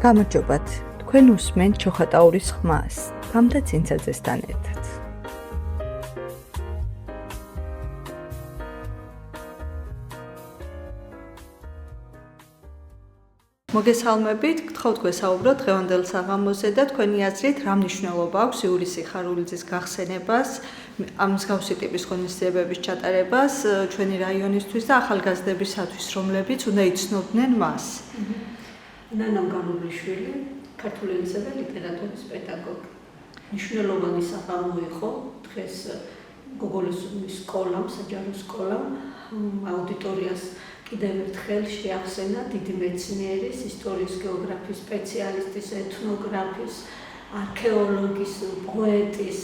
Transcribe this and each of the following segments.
გამარჯობათ, თქვენ უსმენთ ჩოხატაურის ხმას, გამდა ცინცაძესთან ერთად. მოგესალმებით, გთხოვთ გვესაუბროთ დღევანდელ საღამოზე და თქვენი აზრით რა მნიშვნელობა აქვს იური სიხარულიძის გახსენებას, ამ მსგავსი ტიპის ღონისძიებების ჩატარებას ჩვენი რაიონისთვის და ახალგაზრდებისათვის, რომლებიც უნდა იცნობდნენ მას. ნანა განუბრიშვილი, ქართული ენისა და ლიტერატურის პედაგოგი. მნიშვნელოვანი საღამო იყო დღეს გოგოლის სკოლამ, საჯარო სკოლამ, აუდიტორიას კიდევ ერთხელ შეახსენა დიდი მეცნიერის, ისტორიის, გეოგრაფიის სპეციალისტის, ეთნოგრაფის, არქეოლოგის, პოეტის,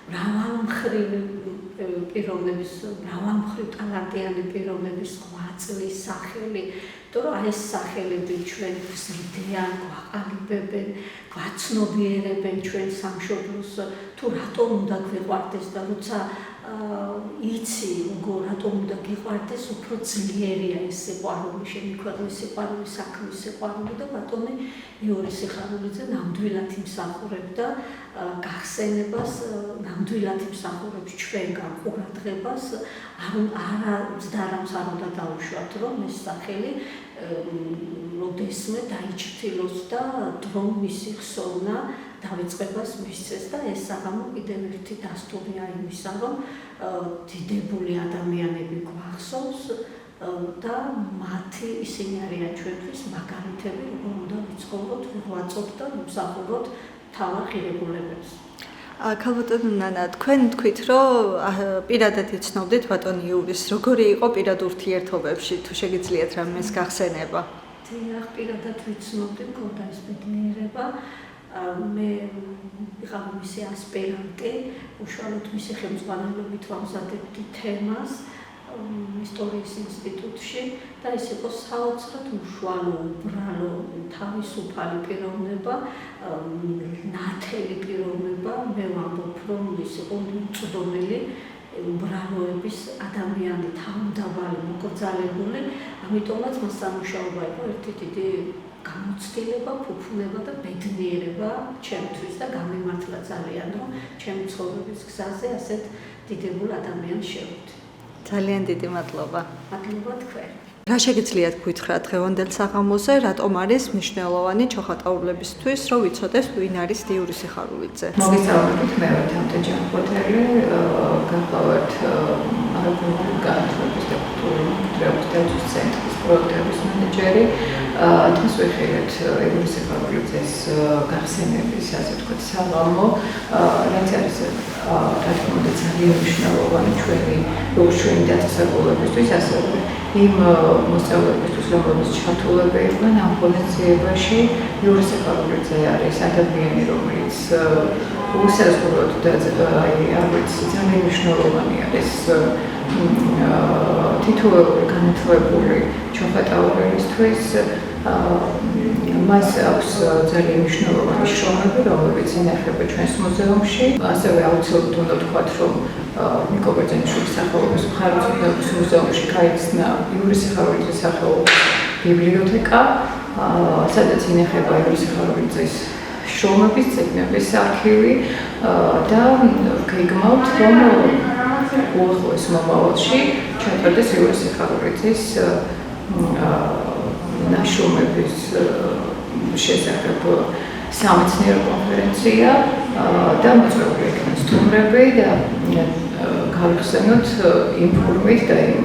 მრავალმხრივ პიროვნების, მრავალმხრივ ტალანტიანი პიროვნების ღვაწლის სახელი, იმიტომ რომ ეს სახელები ჩვენ ვზრდიან, გვაყალიბებენ, გვაცნობიერებენ ჩვენ სამშობლოს, თუ რატომ უნდა გვიყვარდეს და როცა იცი, რატომ უნდა გიყვარდეს, უფრო ძლიერია ეს სიყვარული, შენი ქვეყნის სიყვარული, საქმის სიყვარული და ბატონი იური სიხარულიძე ნამდვილად იმსახურებდა გახსენებას, ნამდვილად იმსახურებს ჩვენგან ყურადღებას, არა მცდარამს არ უნდა დაუშვათ, რომ ეს სახელი როდესმე დაიჩრდილოს და დრომ მისი ხსოვნა დავიწყებას მისცეს და ეს საღამო კიდევ ერთი დასტურია იმისა, რომ დიდებული ადამიანები გვახსოვს და მათი ისინი არიან ჩვენთვის მაგალითები, როგორ უნდა ვიცხოვროთ, ვიღვაწოთ და ვიმსახუროთ თავარ ღირებულებებს. ქალბატონო ნანა, თქვენ თქვით, რომ პირადად იცნობდით ბატონ იურის, როგორი იყო პირად ურთიერთობებში, თუ შეგიძლიათ რამეს გახსენება? დიახ, პირადად ვიცნობდი, მქონდა ეს ბედნიერება. მე ვიყავი მისი ასპირანტი, უშუალოდ მისი ხელმძღვანელობით ვამზადებდი თემას ისტორიის ინსტიტუტში და ეს იყო საოცრად უშუალო, უბრალო, თავისუფალი პიროვნება, ნათელი პიროვნება. მე ვამბობ, რომ ის იყო უწვდომელი უბრალოების ადამიანი, თავმდაბალი, მოკრძალებული, ამიტომაც მას სამუშაობა იყო ერთი დიდი გამოცდილება, ფუფუნება და ბედნიერება ჩემთვის და გამიმართლა ძალიან, რომ ჩემი ცხოვრების გზაზე ასეთ დიდებულ ადამიანს შევხვდი. ძალიან დიდი მადლობა. მადლობა თქვენ. რა შეგიძლიათ გითხრათ დღევანდელ საღამოზე, რატომ არის მნიშვნელოვანი ჩოხატაურლებისთვის, რომ ვიცოდეთ ვინ არის იური სიხარულიძე? მოგესალმებით, მე ვარ თამთა ჯანყოთელი, გახლავართ არაბული განათლების და კულტურული მემკვიდრეობის დაცვის ცენტრის პროექტების მენეჯერი. დღეს ვიხილეთ იური სიხარულიძეს გახსენების, ასე ვთქვათ, საღამო, რაც არის რა თქმა უნდა ძალიან მნიშვნელოვანი ჩვენი დაწესებულებისთვის, ასევე იმ მოსწავლეებისთვის, რომლებიც ჩართულები იყვნენ ამ ღონისძიებაში. იური სიხარულიძე არის ადამიანი, რომელიც უსაზღვროდ და ძალიან მნიშვნელოვანი არის თითოეული განათლებული ჩოხატაურისთვის. მას აქვს ძალიან მნიშვნელოვანი შრომები, რომლებიც ინახება ჩვენს მუზეუმში. ასევე აუცილებლად უნდა ვთქვათ, რომ ნიკო ბერძენიშვილის სახელობის მხარეთმცოდნეობის მუზეუმში გაიხსნა იური სიხარულიძის სახელობის ბიბლიოთეკა, სადაც ინახება იური სიხარულიძის შრომების, წიგნების არქივი და გეგმავთ, რომ უახლოეს მომავალში ჩატარდეს იური სიხარულიძის ნაშრომების შესახებ სამეცნიერო კონფერენცია და მოწვეული იქნება სტუმრები და გავიხსენოთ იმ ფორმით და იმ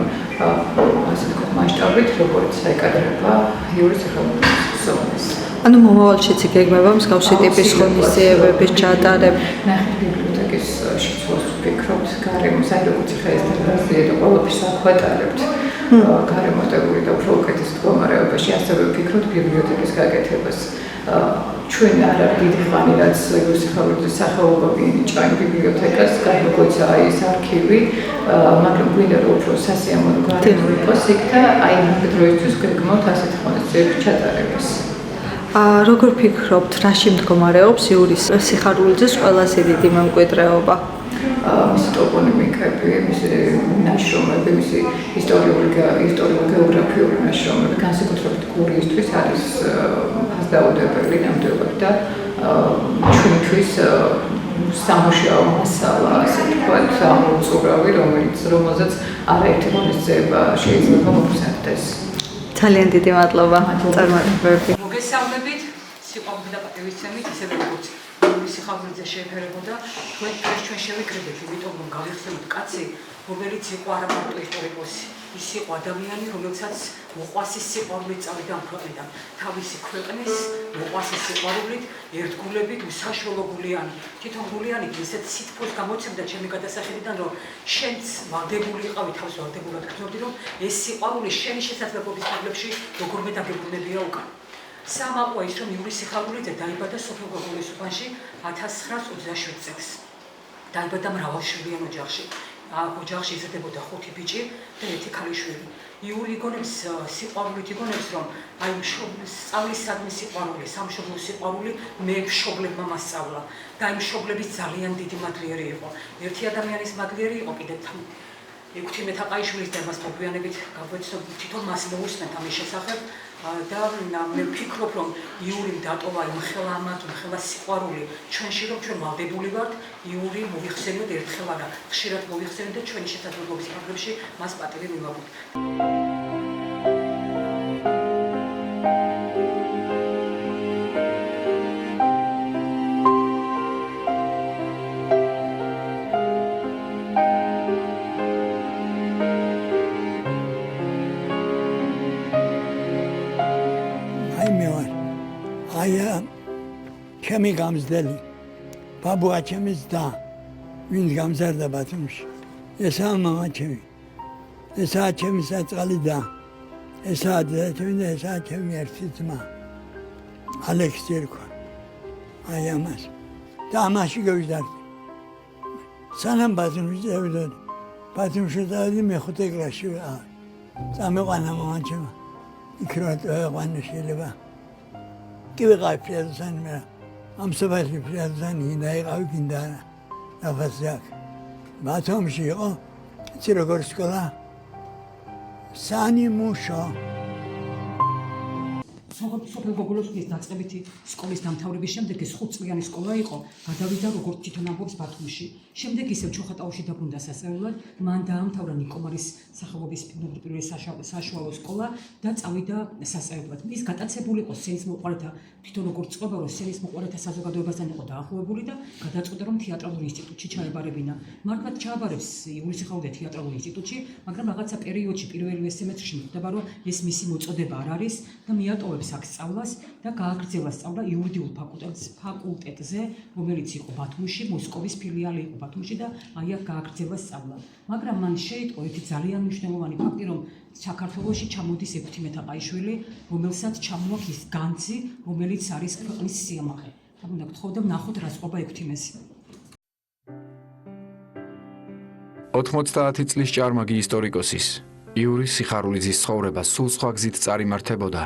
ასე ვთქვათ მასშტაბით, როგორც ეკადრება იური სიხარულიძის ხსოვნას. ანუ მომავალშიც იგეგმება მსგავსი ტიპის ღონისძიებების ჩატარება. ნახეთ ბიბლიოთეკის შეცვლას ვფიქრობთ, გარემოს, აი როგორც ხა ეს თემაზია და ყველაფერს აქვატარებთ. გარემოტებული და უფრო უკეთეს მდგომარეობაში, ასევე ვფიქრობთ ბიბლიოთეკის გაკეთებას. ჩვენ არ არის დიდი ხანი, რაც იური სიხარულიძის სახელობა მიენიჭა იმ ბიბლიოთეკას, როგორც ეს არქივი, მაგრამ გვინდა რომ უფრო სასიამოვნო გარემო იყოს იქ და აი ამ დროისთვის გეგმავთ ასეთი ღონისძიების ჩატარებას. როგორ ფიქრობთ, რაში მდგომარეობს იური სიხარულიძის ყველაზე დიდი მემკვიდრეობა? მისი ტოპონიმიკები, მისი ნაშრომები, მისი ისტორიულ-გეოგრაფიული ნაშრომები, განსაკუთრებით გურიისთვის არის დაუდებელი ნამდვილად და ჩვენთვის სამუშაო მასალა, ასე ვთქვათ, ამოუწურავი, რომელზეც არაერთი ღონისძიება შეიძლება მოგვცემდეს. ძალიან დიდი მადლობა წარმატებები. მოგესალმებით, სიყვარულით და პატივისცემით, ისევე როგორც სიხარულიძე შეეფერებოდა, ჩვენ შევიკრიბეთ, იმიტომ რომ გავიხსენოთ კაცი, რომელიც იყო არა მარტო ისტორიკოსი, ის იყო ადამიანი, რომელსაც მოყვას ის სიყვარული წავიდა ამ ქვეყნიდან, თავისი ქვეყნის მოყვას ის სიყვარულით, ერთგულებით, უსაშველო გულიანი. თვითონ გულიანი ისეთ სითბოს გამოცემდა ჩემი გადასახედიდან, რომ შენც ვალდებული იყავი, თავს ვალდებულად გქნობდი, რომ ეს სიყვარული შენი შესაძლებლობის ფარგლებში როგორმე დაგებრუნებია უკან. სამაყვა ის, რომ იური სიხარულიძე დაიბადა სოფელ გოგოლის უბანში 1927 წელს. დაიბადა მრავალშვილიან ოჯახში. ოჯახში იზრდებოდა 5 ბიჭი და 1 ქალიშვილი. იური იგონებს სიყვარულით იგონებს, რომ აი სწავლისადმი სიყვარული, სამშობლოს სიყვარული მე მშობლებმა მასწავლა და აი მშობლების ძალიან დიდი მადლიერი იყო. ერთი ადამიანის მადლიერი იყო კიდევ 16 თაყაიშვილის და მას მოგვიანებით გავეცნობ თვითონ მას მოусმენთ ამის შესახებ და მე ვფიქრობ, რომ იურიმ დატოვა იმხელა ამათ, იმხელა სიყვარული ჩვენში, რომ ჩვენ ვალდებული ვართ იური მოიხსენოთ ერთხელ არა, ხშირად მოიხსენოთ და ჩვენი შესაძლებლობის ფარგლებში მას პატივი მივაგოთ. ჩემი გამზდელი ბაბუა ჩემის და ვინც გამზარდა ბათუმში ესაა მამა ჩემი ესაა ჩემი საწყალი და ესაა დედა ჩემი და ესაა ჩემი ერთი ძმა ალექსი ერქვა აი ამას და ამაში გავიზარდი სანამ ბათუმში წავიდოდი ბათუმში წავედი მეხუთე კლასში ვიყავი წამეყვანა მამა ჩემი იქ რა ეყვანა შეიძლება კი ვიყავი ფრიადოსანი მე ამ სოფელში ფრიადოსანი დაიყავი გინდა ნაფასიაკ ბათუმში იყო იცი როგორ სკოლა სანიმუშო სოფელ გოგოლოსკის დაწყებითი სკოლის დამთავრების შემდეგ ეს 5 წლიანი სკოლა იყო, გადავიდა როგორც თვითონ ამბობს ბათუმში. შემდეგ ისევ ჩოხატაუში დაბრუნდა სასწავლებლად, მან დაამთავრა ნიკომარის სახელობის პირველი საშუალო სკოლა და წავიდა სასწავლებლად. ის გატაცებული იყო სცენის მოყვარეთა, თვითონ როგორც წყობა, რომ სცენის მოყვარეთა საზოგადოებასთან იყო დაახლოებული და გადაწყვიტა, რომ თეატრალურ ინსტიტუტში ჩაებარებინა. მართლაც ჩააბარებს იური სიხარულიძე თეატრალურ ინსტიტუტში, მაგრამ რაღაცა პერიოდში პირველივე სემესტრში მიხვდება, რომ ეს მისი მოწოდება არ არის და მიატოვებს აქ სწავლას და გააგრძელა სწავლა იურიდიულ ფაკულტეტზე, რომელიც იყო ბათუმში, მოსკოვის ფილიალი იყო ბათუმში და აი აქ გააგრძელა სწავლა. მაგრამ მან შეიტყო ერთი ძალიან მნიშვნელოვანი ფაქტი, რომ საქართველოში ჩამოდის 16 თაყაიშვილი, რომელსაც ჩამოაქვს ის განძი, რომელიც არის ქვეყნის სიამაყე. და უნდა გთხოვდა ვნახოთ რა სკობა 16-ს. 90 წლის ჭარმაგი ისტორიკოსის იური სიხარულიძის ცხოვრება სულ სხვა გზით წარიმართებოდა.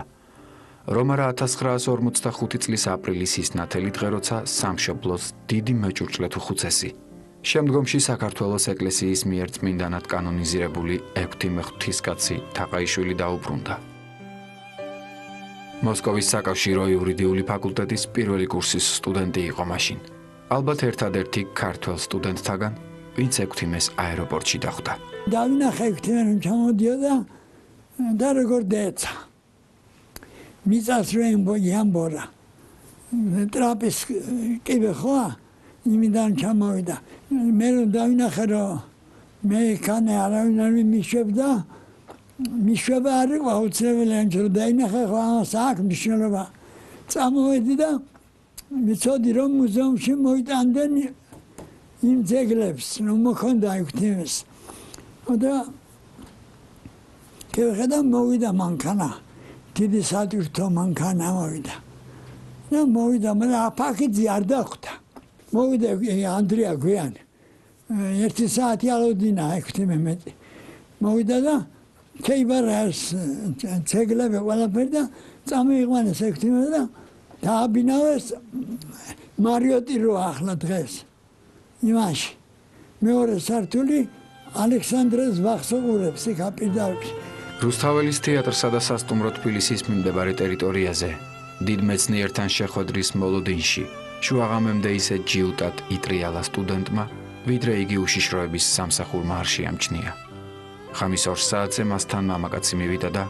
რომ არა 1945 წლის აპრილის ის ნათელი დღე, როცა სამშობლოს დიდი მეჭურჭლეთ უხუცესი. შემდგომში საქართველოს ეკლესიის მიერ წმინდანად კანონიზირებული 6 მეხუთისკაცი თაყაიშვილი დაუბრუნდა. მოსკოვის საკავშირო იურიდიული ფაკულტეტის პირველი კურსის სტუდენტი იყო მაშინ. ალბათ ერთადერთი ქართველ სტუდენტთაგან, ვინც 6-მეს აეროპორტში დახვდა. დავინახე 6-მე ჩამოდიოდა და როგორ დაეცა. მიწას რო ემბორა. ტრაპის კიბე ხო? იმიდან ჩამოვიდა. მე რომ დავინახე რომ მე კანე არავინ არ მიშვებდა. მიშვება არ იყო აუცილებელი რომ დაინახე ხო ამას აქ მნიშვნელობა. წამოვედი და მიცოდი რომ მუზეუმში მოიტანდნენ იმ ძეგლებს რომ მოხონდა 6-მეს. და კეღედა მოვიდა მანქანა. დიდი სატვირთო მანქანა მოვიდა. და მოვიდა, მაგრამ აფაქიძე არ დახვდა. მოვიდა ანდრია გვიანი. 1 საათი ალოდინა 6-მე მეტი. მოვიდა და ქეიბარას ძეგლები ყველაფერი და წამოიყვანეს 6-მე და დააბინავეს მარიოტი რო ახლა დღეს. იმაში. მეორე სართული ალექსანდრეს ბაღს უყურებს იქ პირდაპირ. რუსთაველის თეატრსა და სასტუმრო თბილისის მიმდებარე ტერიტორიაზე დიდ მეცნიერთან შეხვედრის მოლოდინში შუაღამემდე ისე ჯიუტად იტრიალა სტუდენტმა, ვიდრე იგი უშიშროების სამსახურმა არ შეამჩნია. ხამის 2 საათზე მასთან მამაკაცი მივიდა და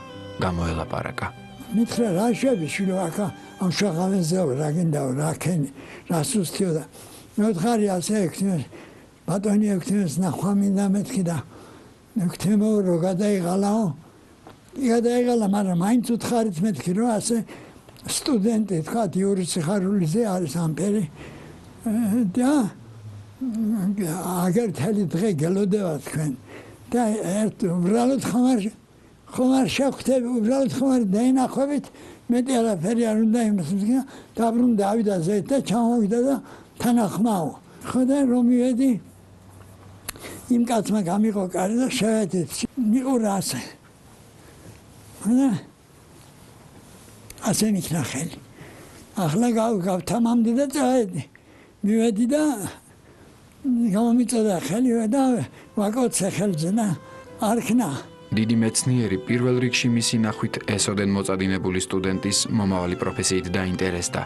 გამოელაპარაკა. მითხრა რა შევიშვილო აქა ამ შუაღამემზე რა გინდაო რა ქენი რა სუსტიო და მეთხარი ასე ექთმეს ბატონი ექთმეს ნახვა მინდა მეთქი და ექთმო რო გადაიღალაო გადაიღალა მაგრამ მაინც უთხარით მეთქი რომ ასე სტუდენტი თქვა იური სიხარულიძე არის ამფერი და აგერ თელი დღე გელოდება თქვენ და ერთ უბრალოდ ხომარ შეხვდები უბრალოდ ხომარ დაინახებით მეტი არაფერი არ უნდა იმას მისგა დაბრუნდა ავიდა ზეთ და ჩამოვიდა და თანახმაო ხო და რომ მივედი იმ კაცმა გამიყო კარი და შევედით მიყურა ასე ასე მიქნა ხელი ახლა გავთამამდი და წავედი მივედი და გამომიწოდა ხელი და ვაკოცე ხელზე და არქნა დიდი მეცნიერი პირველ რიგში მისი ნახვით ესოდენ მოწადინებული სტუდენტის მომავალი პროფესიით დაინტერესდა.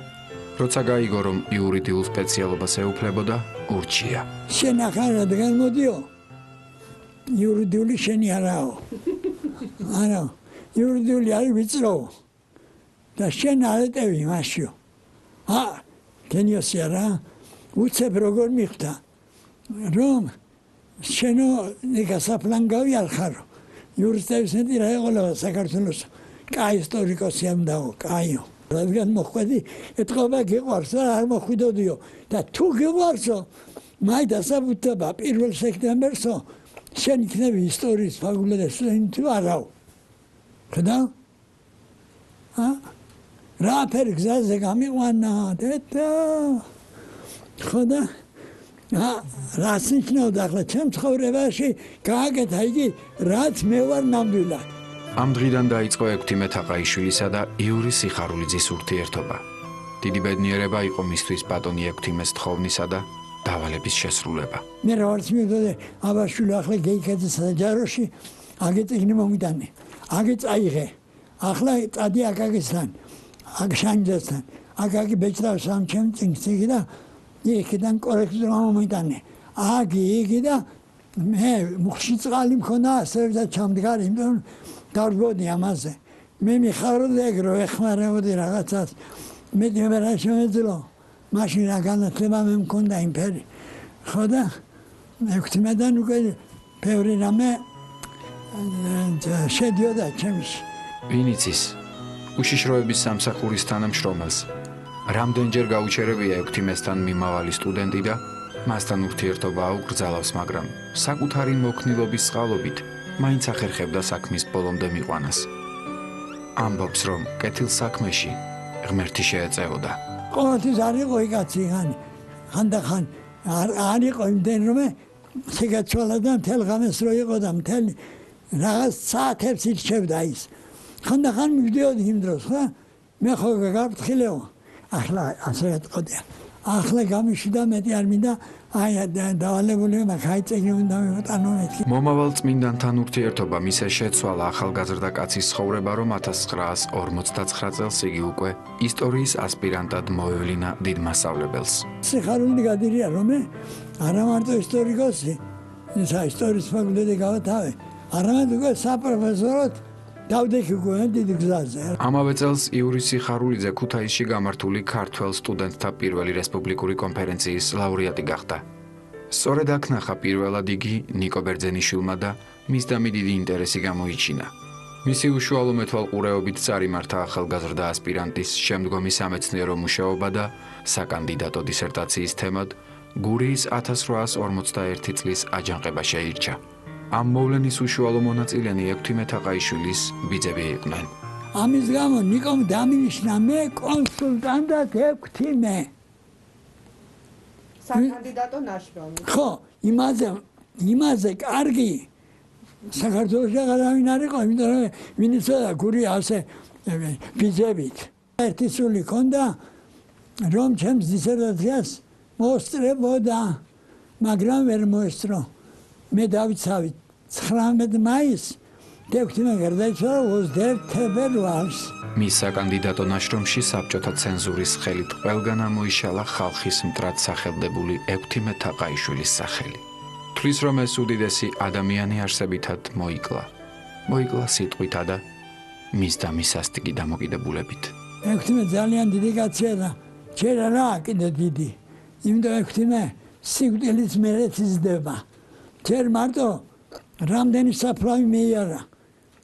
როცა გაიგო, რომ იურიდიულ სპეციალობას ეუფლებოდა, ურჩია. შენ ახლა რადგან მოდიო? იურიდიული შენი არაო. არა, იურიდიული არის ვიწროო. და შენ არეტევი მასიო. გენიოსი არა? უცებ როგორ მიხვდა? რომ შენო ნიკასაფლან გავიარხარო. იურისტების მეტი რა ეყოლება საქართველოს კაი ისტორიკოსი ამდაო, კაიო. რადგან მოხვედი, ეთყობა გიყვარს და არ მოხვიდოდიო. და თუ გიყვარსო, მაი დასაბუთება 1 სექტემბერსო, შენ იქნები ისტორიის ფაკულტეტის სტუდენტი თუ არაო. ხდა? რა ფერი გზაზე გამიყვანა და ხოდა რას ნიშნავდა ახლა ჩემ ცხოვრებაში გააკეთა იგი რაც მე ვარ ნამდვილად. ამ დღიდან დაიწყო ექვთიმე თაყაიშვილისა და იური სიხარულიძის ურთიერთობა. დიდი ბედნიერება იყო მისთვის ბატონი ექვთიმეს თხოვნისა და დავალების შესრულება. მე რა ვარც მივდოდე აბაშვილი ახლა გეიქეძე საჯაროში აგე წიგნი მომიტანე აგე წაიღე ახლა წადი აკაგისთან აქ შანჯესთან აკაგი ბეჭდავს ამ ჩემ წიგნს და იქიდან კორექტორმა მომიტანე აგი იგი და მე მუხში წყალი მქონდა ასე და ჩამდგარი იმიტომ დავბოდი ამაზე მე მიხარდი ეგრო ეხმარებოდი რაღაცას მე რა შემეძლო მაშინ რა განათლება მე მქონდა იმფერი ხო და ექვთიმედან უკვე ბევრი რამე შედიოდა ჩემში ვინიცის უშიშროების სამსახურის თანამშრომელს რამდენჯერ გაუჩერებია ექვთიმესთან მიმავალი სტუდენტი და მასთან ურთიერთობა აუკრძალავს, მაგრამ საკუთარი მოქნილობის წყალობით მაინც ახერხებდა საქმის ბოლომდე მიყვანას. ამბობს, რომ კეთილ საქმეში ღმერთი შეეწეოდა. ყოველთვის არ იყო იკაცი ხანდახან არ იყო იმდენ რომ შეგეცვალა და მთელ ღამეს რო იყო და მთელ რაღაც საათებს ირჩევდა ის. ხანდახან მივდიოდი იმ დროს, ხო? მე ხო გაფრთხილეო. ახლა ასე ეთყოდია. ახლა გამიშვიდა მეტი არ მინდა აი დავალებული მაგაი წიგნი უნდა მივუტანო მეთქი. მომავალ წმინდანთან ურთიერთობა მისე შეცვალა ახალგაზრდა კაცის ცხოვრება, რომ 1959 წელს იგი უკვე ისტორიის ასპირანტად მოევლინა დიდ მასწავლებელს. სიხარული გადირია რომ არა მარტო ისტორიკოსი, ისა ისტორიის ფაკულტეტი გავათავე, არამედ უკვე საპროფესოროდ დავდექი უკვე დიდი გზაზე. ამავე წელს იური სიხარულიძე ქუთაისში გამართული ქართველ სტუდენტთა პირველი რესპუბლიკური კონფერენციის ლაურეატი გახდა. სწორედ აქ ნახა პირველად იგი ნიკო ბერძენიშვილმა და მისდამი დიდი ინტერესი გამოიჩინა. მისი უშუალო მეთვალყურეობით წარიმართა ახალგაზრდა ასპირანტის შემდგომი სამეცნიერო მუშაობა და საკანდიდატო დისერტაციის თემად გურიის 1851 წლის აჯანყება შეირჩა. ამ მოვლენის უშუალო მონაწილენი ექვთიმე თაყაიშვილის ბიძები იყვნენ. ამის გამო ნიკომ დამინიშნა მე კონსულტანტად ექვთიმე. საკანდიდატო ნაშრომი. ხო, იმაზე კარგი საქართველოს აღარავინ არ იყო, იმიტომ რომ მინიცოდა გური ასე ბიძებით. ერთი სული ქონდა რომ ჩემს დისერტაციას მოსწრებოდა, მაგრამ ვერ მოესწრო. მე დავიცავით 19 მაისს ექვთიმე გარდაიცვალა 21 თებერვალს. მის საკანდიდატო ნაშრომში საბჭოთა ცენზურის ხელით ყველგან ამოიშალა ხალხის მტრად სახელდებული ექვთიმე თაყაიშვილის სახელი. თვლის რომ ეს უდიდესი ადამიანი არსებითად მოიკლა. მოიკლა სიტყვითა და მის და მის სასტიკი დამოკიდებულებით. ექვთიმე ძალიან დიდი კაცია და ჯერ არა კიდე დიდი. იმიტომ ექვთიმე სიკვდილის მერეც იზრდება. ჯერ მარტო რამდენი საფლავი მეიარა.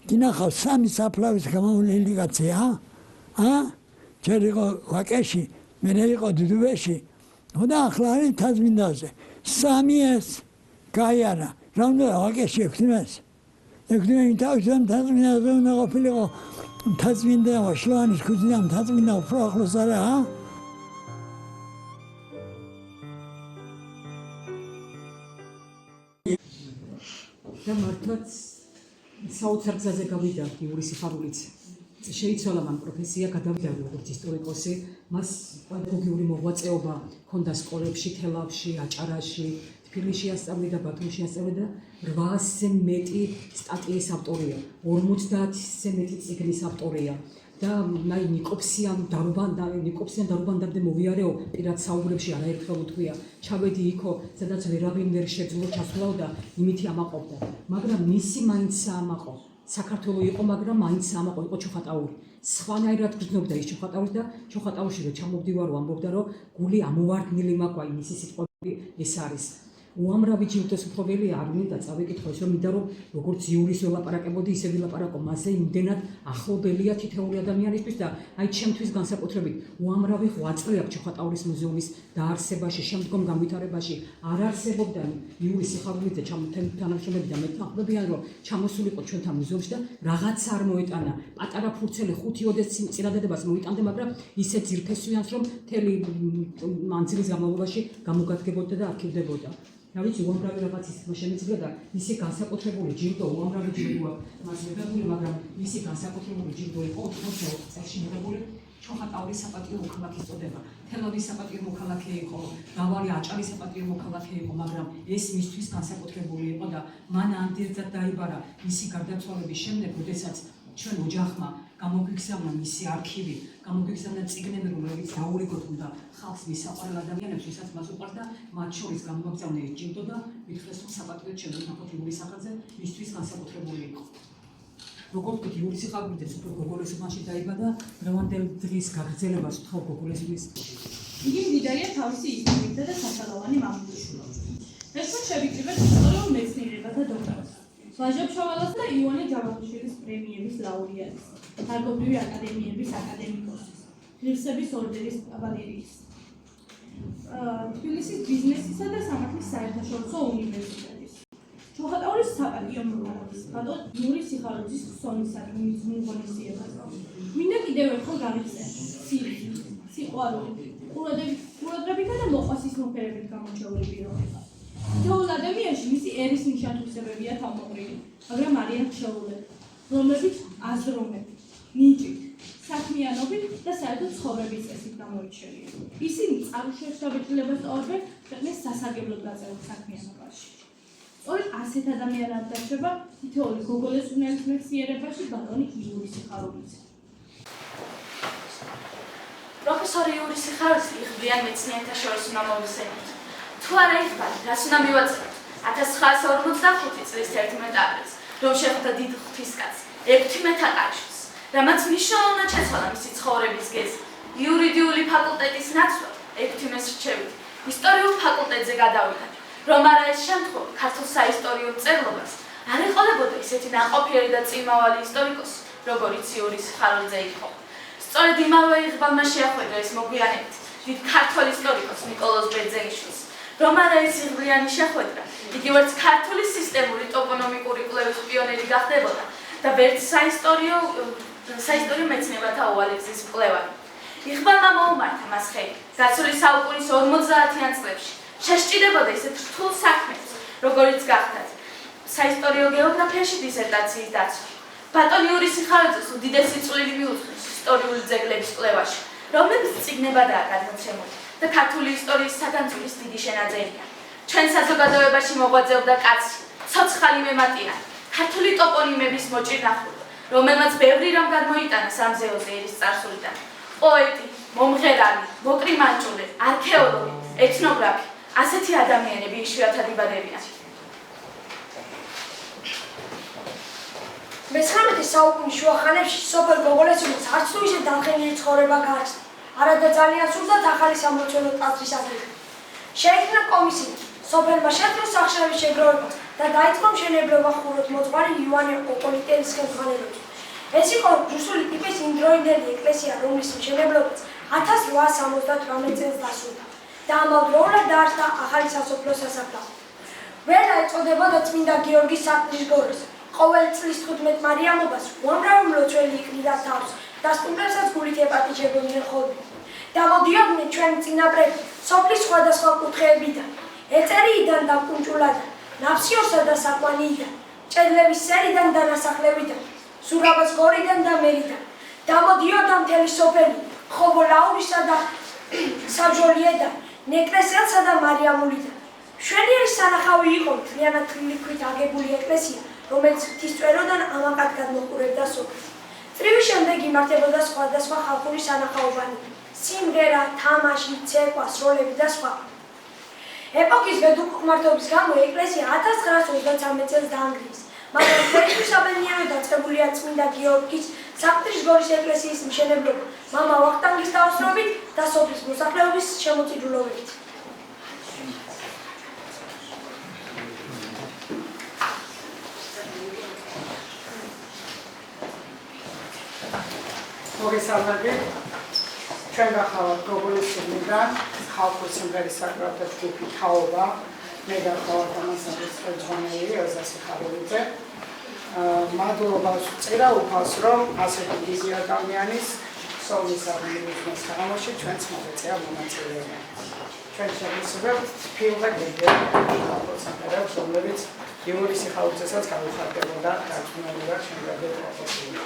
გინახავ 3 საფლავის გამოვლილი კაცია. ჯერ იყო ვაკეში, მერე იყო დუდუბეში. და ახლა არის თაზმინდაზე. 3 ეს გაიარა. რა უნდა ვაკეში ექვთიმეს? ექვთიმე თავისთან თაზმინდაზე უნდა ყოფილიყო. თაზმინდა შლოვანის ქუჩიდან თაზმინდა უფრო ახლოს არა? და მართლაც საოცარ გზაზე გავიდა იური სიხარულიც. შეიცვალა მან პროფესია, გადავიდა როგორც ისტორიკოსი, მას პედაგოგიური მოღვაწეობა ჰქონდა სკოლებში, თელავში, აჭარაში, თბილისში ასწავლიდა, ბათუმში ასწავლიდა, 800-ზე მეტი სტატიის ავტორია, 50-ზე მეტი წიგნის ავტორია. და ნაი ნიკოფსიან დარუბანდამდე მოვიარეო პირად საუბრებში არაერთხელ უთქვია ჩავედი იქო სადაც ვერავინ ვერ შეძლო ჩასვლაო და იმითი ამაყობდა მაგრამ მისი მაინც ამაყო საქართველო იყო მაგრამ მაინც ამაყო იყო ჩოხატაური სხვანაირად გრძნობდა ის ჩოხატაურს და ჩოხატაურში რომ ჩამოვდივარო ამბობდა რომ გული ამოვარდნილი მაყვა იმისი სიტყვები ეს არის უამრავი ჯილდოს უფლობელი არ მინდა წავიკითხო ის რომ მინდა რომ როგორც იურის ველაპარაკებოდი ისე ვილაპარაკო მასზე იმდენად ახლობელია თითოეული ადამიანისთვის და აი ჩემთვის განსაკუთრებით უამრავი ღვაწლი აქვს ჩოხატაურის მუზეუმის დაარსებაში შემდგომ განვითარებაში არ არსებობდა იური სიხარულიძე თანამშრომლები და მეთანხმებიან რომ ჩამოსულიყო ჩვენთან მუზეუმში და რაღაც არ მოეტანა პატარა ფურცელი 5-10 წინადადებას მოიტანდა მაგრამ ისე ძირფესვიანს რომ მთელი მანძილის განმავლობაში გამოგადგებოდა და არქივდებოდა რა ვიცი უამრავი რაღაც ის შემიძლია და მისი განსაკუთრებული ჯილდო უამრავი ჯილდოა მას მიღებული მაგრამ მისი განსაკუთრებული ჯილდო იყო 84 წელს მიღებული ჩოხატაურის საპატიო მოქალაქის წოდება თელავის საპატიო მოქალაქე იყო დავალი აჭარის საპატიო მოქალაქე იყო მაგრამ ეს მისთვის განსაკუთრებული იყო და მან ამდენად დაიბარა მისი გარდაცვალების შემდეგ როდესაც ჩვენ ოჯახმა გამოგვიგზავნა მისი არქივი, გამოგვიგზავნა წიგნები, რომლებიც დაურიგოთ უნდა ხალხს მისაყვარელ ადამიანებს, ვისაც მას უყვარს და მათ შორის გამოგვიგზავნა ეს ჯილდო და მითხრეს რომ საპატიოდ შევდნახოთ იური სახაძე, მისთვის განსაკუთრებული იყო. როგორც ვთქვით, იური სიხარულიძე უფრო გოგოლეს უბანში დაიბადა, დღევანდელ დღის გაგრძელებას ვთხოვ გოგოლესის. იგი მდიდარია თავისი ისტორიით და საშალოვანი მამულიშვილობით. ეს შევიკრიბეთ ისტორიულ მეცნიერებათა დოქტორს. ვაჟა ფშაველას და იონე ჯავახიშვილის პრემიების ლაურეატის, ხარკობრივი აკადემიების აკადემიკოსის, ღირსების ორდენის კავალერიის, თბილისის ბიზნესისა და სამართლის საერთაშორისო უნივერსიტეტის, ჩოხატაურის საპატიო მოქალაქის, ბატონ იური სიხარულიძის ხსოვნისადმი მიღონისძიებაზე. მინდა კიდევ ერთხელ გავიხსენო, სიყვარული, ყურადღებითა და მოყვასის მოფერებით გამოჩეული პიროვნება. თითოეულ ადამიანში მისი ერის ნიშან-თვისებებია თავმოყრილი, მაგრამ არიან ხელოვნები, რომლებიც აზროვნებით, ნიჭით, საქმიანობით და საერთოდ ცხოვრების წესით გამოირჩევიან. ისინი წყაროშებს დაბეჭდილებას ტოვებენ ქვეყნის სასარგებლოდ გაწეულ საქმიანობაში. სწორედ ასეთ ადამიანად დარჩება თითოეული გოგოლეს უნელის მეცნიერებაში ბატონი იური სიხარულიძე. პროფესორი იური სიხარულიძე იღბლიან მეცნიერთა შორის უნდა მოვისმენთ. თუ არა იხბალით, რას უნდა მივაწეროთ? 1945 წლის 11 აპრილს, რომ შეხვდა დიდ ღვთისკაცს, ექვთიმე თაყაიშვილს, რამაც მნიშვნელოვნად შეცვალა მისი ცხოვრების გეზი. იურიდიული ფაკულტეტის ნაცვლად, ექვთიმეს რჩევით, ისტორიულ ფაკულტეტზე გადავიდა, რომ არა ეს შემთხვევა ქართულ საისტორიო მწერლობას არ ეყოლებოდა ისეთი ნაყოფიერი და წინმავალი ისტორიკოსი, როგორიც იური სიხარულიძე იყო. სწორედ იმავე იღბალმა შეახვედრა ეს მოგვიანებით დიდ ქართველ ისტორიკოს ნიკოლოზ ბერძენიშვილს. რომ არა ეს იღბლიანი შეხვედრა, იგი ვერც ქართული სისტემური ტოპონომიკური კვლევის პიონერი გახდებოდა და ვერც საისტორიო მეცნიერებათა უვალებზის მკვლევარი. იღბალმა მოუმართა მას ხელი, გასული საუკუნის 50-იან წლებში შესჭიდებოდა ისეთ რთულ საქმეს, როგორიც გახდათ საისტორიო გეოგრაფიაში დისერტაციის დაცვა. ბატონ იური სიხარულიძეს უდიდესი წვლილი მიუძღვის ისტორიული ძეგლების კვლევაში, რომლებიც წიგნებადაა გადმოცემული და ქართული ისტორიის საგანძურის დიდი შენაძენია. ჩვენ საზოგადოებაში მოღვაწეობდა კაცი, ცოცხალი მემატიანე, ქართული ტოპონიმების მოჭირნახული, რომელმაც ბევრი რამ გადმოიტანა სამზეოზე ერის წარსულიდან. პოეტი, მომღერალი, მოკრიმანჭულე, არქეოლოგი, ეთნოგრაფი, ასეთი ადამიანები იშვიათად იბადებიან. მე-19 საუკუნის შუა ხანებში სოფელ გოგოლეცულს არც თუ ისე დამხენილი ცხოვრება გააჩნდა, არადა ძალიან სურდათ ახალი სამლოცველო ტაძრის აგება. შეიქმნა კომისია, სოფელმა შეძლო სახშრების შეგროვება და დაიწყო მშენებლობა ხუროთმოძღვარი იოანე ოპოლიტელის ხელმძღვანელობით. ეს იყო რუსული ტიპის იმდროინდელი ეკლესია, რომლის მშენებლობაც 1878 წელს დასრულდა და ამავდროულად დაარსდა ახალი სასოფლო სასაფლაო. ვერ დაეწოდებოდა წმინდა გიორგის საყდრის გორას. ყოველი წლის 15 მარიამობას უამრავი მლოცველი იყრიდა თავს და სტუმრებსაც გულით ეპატიჟებოდნენ ხოლმე. დამოდიოდნენ ჩვენი წინაპრები სოფლის სხვადასხვა კუთხეებიდან, ელწერიიდან და კუნჭულადან, ნაფსიოსა და საკვანიიდან, ჭედლების სერიდან და ნასახლებიდან, სურაბას გორიდან და მერიდან. დამოდიოდა მთელი სოფელი, ხობოლაურისა და საბჟოლიედან, ნეკრესელსა და მარიამულიდან. მშვენიერი სანახავი იყო მთლიანად თლილი ქვით აგებული ეკლესია, რომელიც ღვთისმწვეროდან ამაყად გადმოყურებდა სოფელს. წრივის შემდეგ იმართებოდა სხვადასხვა ხალხური სანახაობანი, სიმღერა, თამაში, ცეკვა, სროლები და სხვა. ეპოქის ბედუქმართობის გამო ეკლესია 1933 წელს დაანგრიეს, მაგრამ ფერისაბენიანო დაწყებულია წმინდა გიორგის საყდრის გორის ეკლესიის მშენებლობა მამა ვახტანგის დაოსრობით და სოფლის მოსახლეობის შემოწირულობით. მოგესალმებით. ჩვენ გახავთ გოგოლის სიგნიდან ხალხური სიმღერის საკრავთა ჯგუფი თაობა. მე გახავთ ამასათვის ხელმძღვანელი ელზა სიხარულიძე. მადლობას ვწერა უფალს, რომ ასეთი დიდი ადამიანის სოლის აღნიშნვის გამოში ჩვენც მოეწია მონაწილეობა. ჩვენ შევსებებთ ფილმ და გენერალს, რომლებიც იურის სიხარულიძესაც გაუხარდებოდა დარწმუნებულად შემდგარი პროფესია.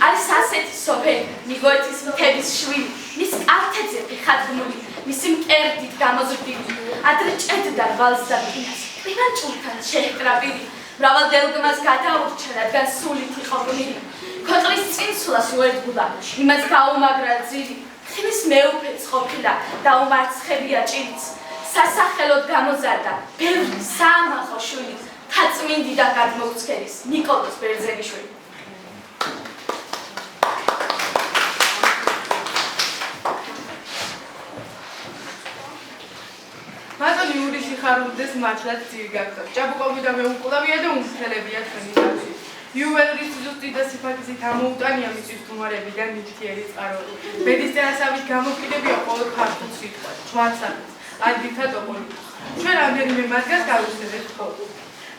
არის ასეთი სოფელი, მიგოეთის მთების შვილი, მის კალთებზე ხადმული, მისი მკერდით გამოზრდილი, ადრე ჭედდა ვალს და ფინას ტვინან ჭურთან შეჰკრა პირი მრავალ დილგმას გადაურჩა რადგან სულით იყო გმირი ქვეყნის წინსულას უერთგულა იმას გაუმაგრა ძირი ხმის მეუფეც ყოფილა და უმარცხებია ჭირიც სასახელოდ გამოზარდა ბევრი საამაყო შვილი თაწმინდი და გადმოგცქერის ნიკოლოზ ბერძენიშვილი მათონ იური სიხარულიძეს მართლაც ძირი გაგდოთ. ჭაბუკობი და მეუკლავია და უმსხელებია თქვენი თავში. იუველრის ზუსტი და სიფათისით ამოუტანია მიწის თუმარები და ნივთიერი წყაროები. ბედის წერასავით გამოკიდებია ყოველ ქართულ სიტყვას, ჯვარცახეს, ადგილთა ტოპონიმს. ჩვენ რამდენიმე მათგანს გავიხსენებთ ხოლმე.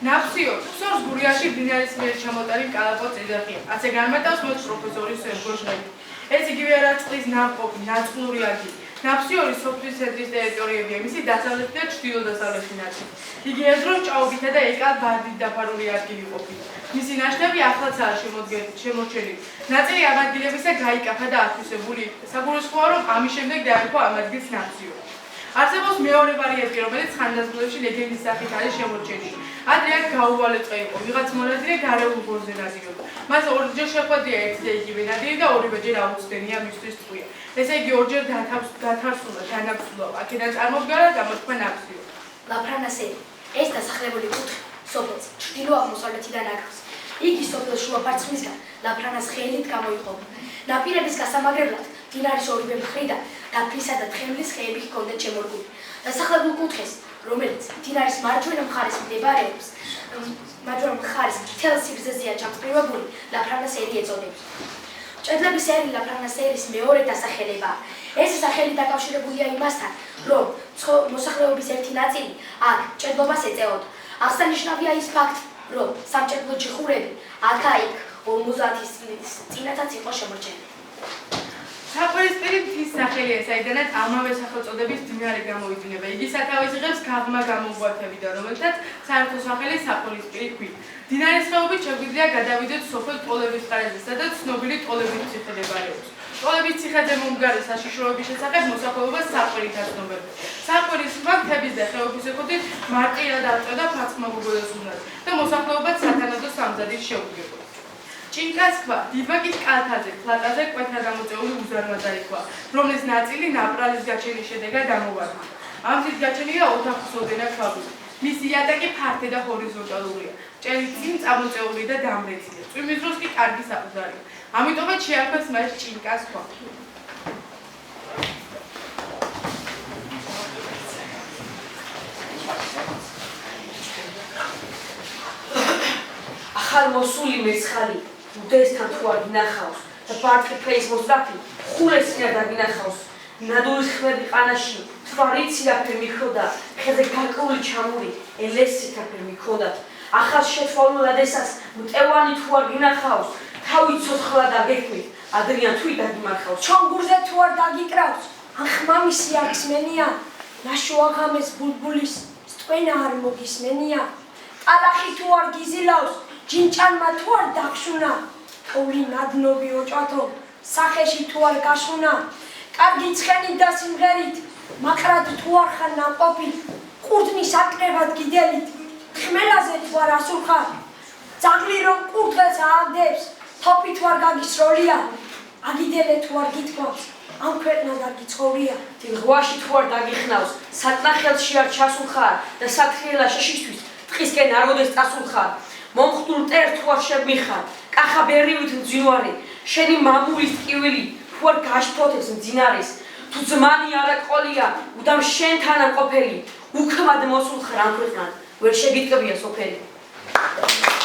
ნაფსიო, სორს გურიაში ბინარის მიერ ჩამოტანილი კალაპოც ეძახია. ასე განმარტავს მოც პროფესორი სერგოჟნები. ეს იგივე არა წყლის ნავყოფი, ნაწყნური ადგილი. ნაფსიორი სოფლის ცენტრის ტერიტორიებია, მისი დასავლეთი და ჩრდილო-დასავლეთი ნაწილი. იგი ეზროს ჭაობითა და ეკალ-ბარდით დაფარული ადგილი ყოფილა. მისი ნაშთები ახლაცაა შემორჩენილი. ნაწილი ამ ადგილებისა გაიკაფა და ათვისებული იქნა. საგულისხმოა, რომ ამის შემდეგ დაერქვა ამ ადგილს ნაფსიორი. არსებობს მეორე ვარიანტი, რომელიც ხანდაზმულებში ლეგენდის სახით არის შემორჩენილი. ადრე აქ გაუვალე წყე იყო, ვიღაც მონადირე გარეულ გორზე ნადირობდა. მას ორჯერ შეხვედრია ერთი და იგივე ნადირი და ორივეჯერ აუცდენია მისთვის ტყვია. ესე იგი ორჯერ დათარსულა, განაგზულა, აქედან წარმოგდგარა გამოთქვა ნაფსიო. ლაფრანასერი, ეს დასახლებული კუთხე სოფელს ჩრდილო-აღმოსავლეთიდან აკრავს. იგი სოფლის შუა ფარცხლისგან ლაფრანას ხელით გამოიყოფა. ნაპირების გასამაგრებლად მდინარის ორივე მხრიდან დაფლისა და თხემლის ხეები ჰქონდათ შემორგული. დასახლებულ კუთხეს, რომელიც მდინარის მარჯვენა მხარეს მდებარეობს, მარჯვენა მხარეს მთელ სიგრძეზეა ჩამწკრივებული, ლაფრანასერი ეწოდება. ჭედლების სერი ლაფრანასერის მეორე დასახელებაა. ეს სახელი დაკავშირებულია იმასთან, რომ მოსახლეობის ერთი ნაწილი აქ ჭედლობას ეწეოდა. აღსანიშნავია ის ფაქტი, რომ სამჭედლო ჯიხურები აქა-იქ 50 წლის წინათაც იყო შემორჩენილი. საყვირისპირი მთის სახელია, საიდანაც ამავე სახელწოდების მდინარე გამოიძინება. იგი სათავეს იღებს გაღმა გამოუღვათებიდან, რომელთაც საერთო სახელი საყვირისპირი ჰქვია. მდინარის ხეობით შეგვიძლია გადავიდეთ სოფელ ტოლების ყარაზე, სადაც ცნობილი ტოლების ციხე მდებარეობს. ტოლების ციხეზე მომგარე საშიშროების შესახებ მოსახლეობას საყვირით აცნობებდა. საყვირის ხმა მთების და ხეობის ეკუთვნით მარტივად აწვდა ფარცხმაგუგოლოს უნარს და მოსახლეობას სათანადო სამზადისს შეუდგებოდა. ჭინკას ქვა დიდვაკის კალთაზე, ფლატაზე კვეთად გამოწეული უზარმაზარი ქვა, რომლის ნაწილი ნაპრალის გაჩენის შედეგად ამოვარდა. ამ დიდ გაჩენია ოთახის ოდენა ქვაბული. მისი იატაკი ფართე და ჰორიზონტალურია. ჭერის წინ წამოწეული და დამრეცია. წვიმის დროს კი კარგი საყდარია. ამიტომაც შეარქვეს მას ჭინკას ქვა. ახალ მოსული მეცხალი უდესთან თუ არ გინახავს და ბარტყიფეის მოსდაფი ხურესია და გინახავს ნადურის ხმები ყანაში თვარიცი აფერ მიქროდა ხეზე გარკვეული ჩამური ელესი აფერ მიქროდა ახალ შეცვალულად ესას მტევანი თუ არ გინახავს თავი ცოცხლა დაგექმით ადრიან თვი დაგიმარხავს ჩონგურზე თუ არ დაგიკრავს ან ხმამისი არ გსმენია ნაშუაღამეს ბულბულის სტვენა არ მოგისმენია ტალახი თუ არ გიზილავს ჯინჭანმა თუ არ დაგშუნა თოვლი ნადნობი ოჭათო სახეში თუ არ გაშუნა კარგი ცხენით და სიმღერით მაყრად თუ არ ხარ ნამყოფი ყურძნის აკრებად გიდელით ხმელაზე თუ არ ასულხარ ძაღლი რომ ყურძელს ააგდებს თოფი თუ არ გაგისროლია აგიდელე თუ არ გითქვამს ამ ქვეყნად არ გიცხოვრია ღვაში თუ არ დაგიხნავს სატნახელში არ ჩასულხარ და სათხიელა შეშისთვის ტყისკენ არ მოდეს წასულხარ მომხდურ ტერ თუ არ შემიხარ კახა ბერივით მძინვარე შენი მამულის ტკივილი თუ არ გაშფოთებს მძინარეს თუ ძმანი არა ყოლია უდამ შენთანა ყოფილი უქმად მოსულხარ ამ ქვეყნად ვერ შეგიტკბია სოფელი